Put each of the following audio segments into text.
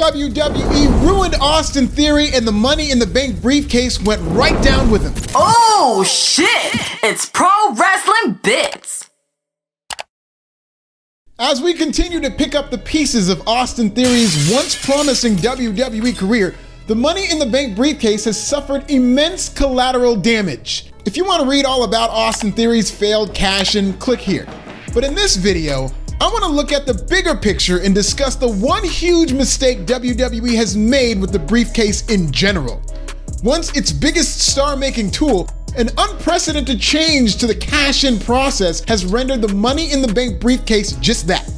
WWE ruined Austin Theory and the Money in the Bank briefcase went right down with him. Oh shit! It's Pro Wrestling Bits! As we continue to pick up the pieces of Austin Theory's once promising WWE career, the Money in the Bank briefcase has suffered immense collateral damage. If you want to read all about Austin Theory's failed cash-in, click here. But in this video, I want to look at the bigger picture and discuss the one huge mistake WWE has made with the briefcase in general. Once its biggest star-making tool, an unprecedented change to the cash-in process has rendered the Money in the Bank briefcase just that,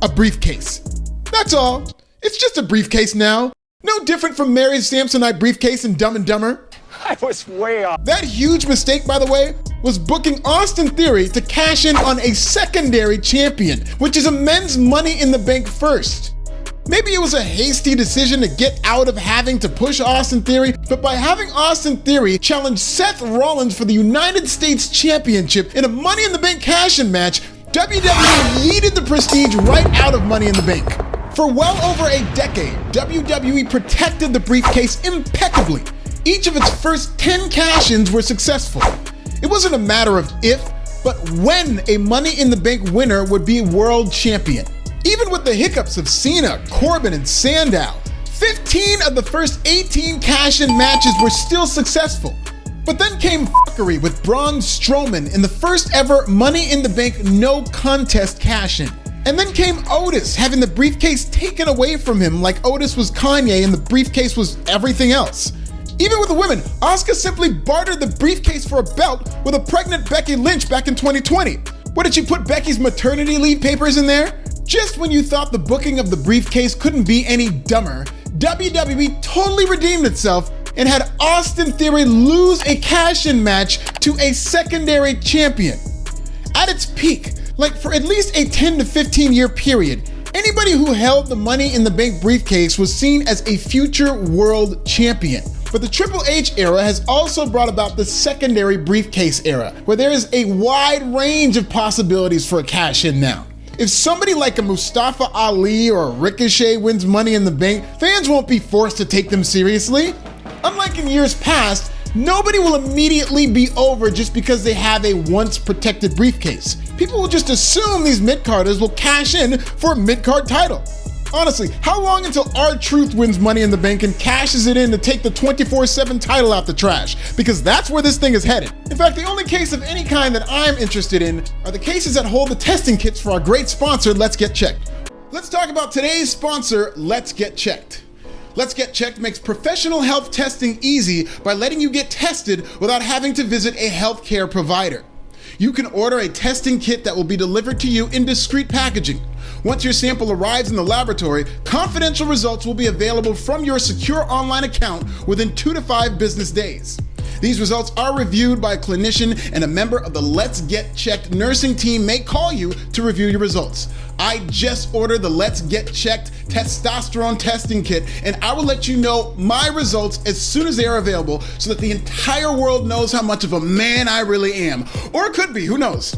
a briefcase. That's all. It's just a briefcase now. No different from Mary's Samsonite briefcase in Dumb and Dumber. I was way off. That huge mistake, by the way, was booking Austin Theory to cash in on a secondary champion, which is a men's Money in the Bank first. Maybe it was a hasty decision to get out of having to push Austin Theory, but by having Austin Theory challenge Seth Rollins for the United States Championship in a Money in the Bank cash-in match, WWE yeeted the prestige right out of Money in the Bank. For well over a decade, WWE protected the briefcase impeccably. Each of its first 10 cash-ins were successful. It wasn't a matter of if, but when a Money in the Bank winner would be world champion. Even with the hiccups of Cena, Corbin, and Sandow, 15 of the first 18 cash-in matches were still successful. But then came fuckery with Braun Strowman in the first ever Money in the Bank no contest cash-in. And then came Otis having the briefcase taken away from him like Otis was Kanye and the briefcase was everything else. Even with the women, Asuka simply bartered the briefcase for a belt with a pregnant Becky Lynch back in 2020. What, did she put Becky's maternity leave papers in there? Just when you thought the booking of the briefcase couldn't be any dumber, WWE totally redeemed itself and had Austin Theory lose a cash-in match to a secondary champion. At its peak, like for at least a 10 to 15 year period, anybody who held the Money in the Bank briefcase was seen as a future world champion. But the Triple H era has also brought about the secondary briefcase era, where there is a wide range of possibilities for a cash-in now. If somebody like a Mustafa Ali or a Ricochet wins Money in the Bank, fans won't be forced to take them seriously. Unlike in years past, nobody will immediately be over just because they have a once protected briefcase. People will just assume these mid-carders will cash in for a mid-card title. Honestly, how long until R-Truth wins Money in the Bank and cashes it in to take the 24/7 title out the trash? Because that's where this thing is headed. In fact, the only case of any kind that I'm interested in are the cases that hold the testing kits for our great sponsor, Let's Get Checked. Let's talk about today's sponsor, Let's Get Checked. Let's Get Checked makes professional health testing easy by letting you get tested without having to visit a healthcare provider. You can order a testing kit that will be delivered to you in discreet packaging. Once your sample arrives in the laboratory, confidential results will be available from your secure online account within 2 to 5 business days. These results are reviewed by a clinician, and a member of the Let's Get Checked nursing team may call you to review your results. I just ordered the Let's Get Checked testosterone testing kit, and I will let you know my results as soon as they are available so that the entire world knows how much of a man I really am. Or it could be, who knows?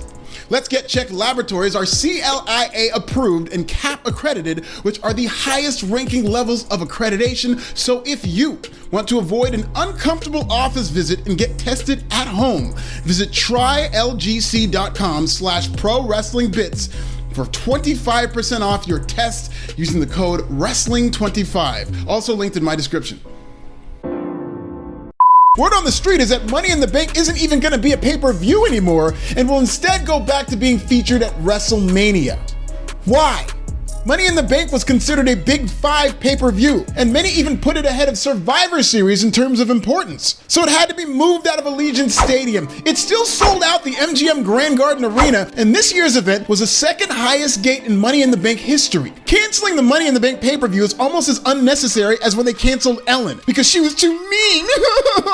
Let's Get Checked laboratories are CLIA approved and CAP accredited, which are the highest ranking levels of accreditation. So if you want to avoid an uncomfortable office visit and get tested at home, visit trylgc.com/pro-wrestling-bits for 25% off your test using the code WRESTLING25, also linked in my description. Word on the street is that Money in the Bank isn't even going to be a pay-per-view anymore and will instead go back to being featured at WrestleMania. Why? Money in the Bank was considered a Big 5 pay-per-view, and many even put it ahead of Survivor Series in terms of importance. So it had to be moved out of Allegiant Stadium. It still sold out the MGM Grand Garden Arena, and this year's event was the second highest gate in Money in the Bank history. Canceling the Money in the Bank pay-per-view is almost as unnecessary as when they canceled Ellen, because she was too mean.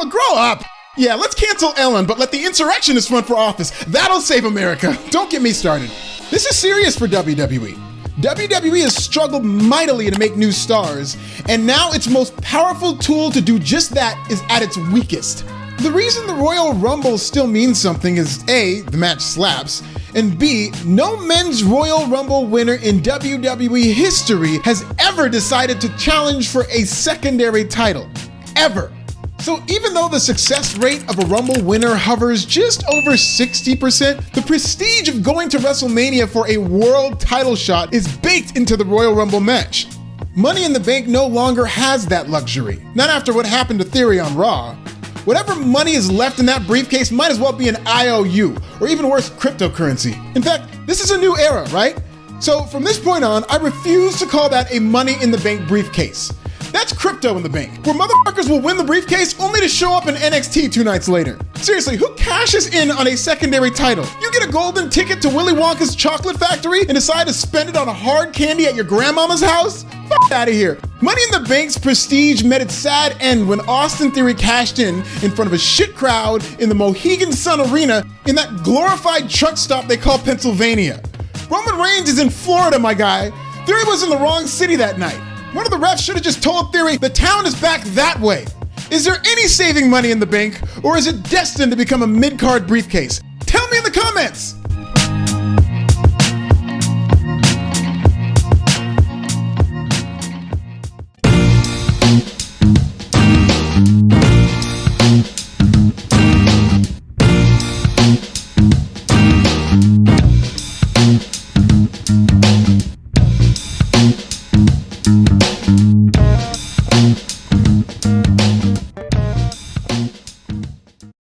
Grow up. Yeah, let's cancel Ellen, but let the insurrectionists run for office. That'll save America. Don't get me started. This is serious for WWE. WWE has struggled mightily to make new stars, and now its most powerful tool to do just that is at its weakest. The reason the Royal Rumble still means something is A, the match slaps, And B, no men's Royal Rumble winner in WWE history has ever decided to challenge for a secondary title. Ever. So even though the success rate of a Rumble winner hovers just over 60%, the prestige of going to WrestleMania for a world title shot is baked into the Royal Rumble match. Money in the Bank no longer has that luxury. Not after what happened to Theory on Raw. Whatever money is left in that briefcase might as well be an IOU, or even worse, cryptocurrency. In fact, this is a new era, right? So from this point on, I refuse to call that a Money in the Bank briefcase. That's crypto in the bank, where motherfuckers will win the briefcase only to show up in NXT 2 nights later. Seriously, who cashes in on a secondary title? You get a golden ticket to Willy Wonka's chocolate factory and decide to spend it on a hard candy at your grandmama's house? F out of here. Money in the Bank's prestige met its sad end when Austin Theory cashed in front of a shit crowd in the Mohegan Sun Arena in that glorified truck stop they call Pennsylvania. Roman Reigns is in Florida, my guy. Theory was in the wrong city that night. One of the refs should have just told Theory the town is back that way. Is there any saving Money in the Bank, or is it destined to become a mid-card briefcase? Tell me in the comments!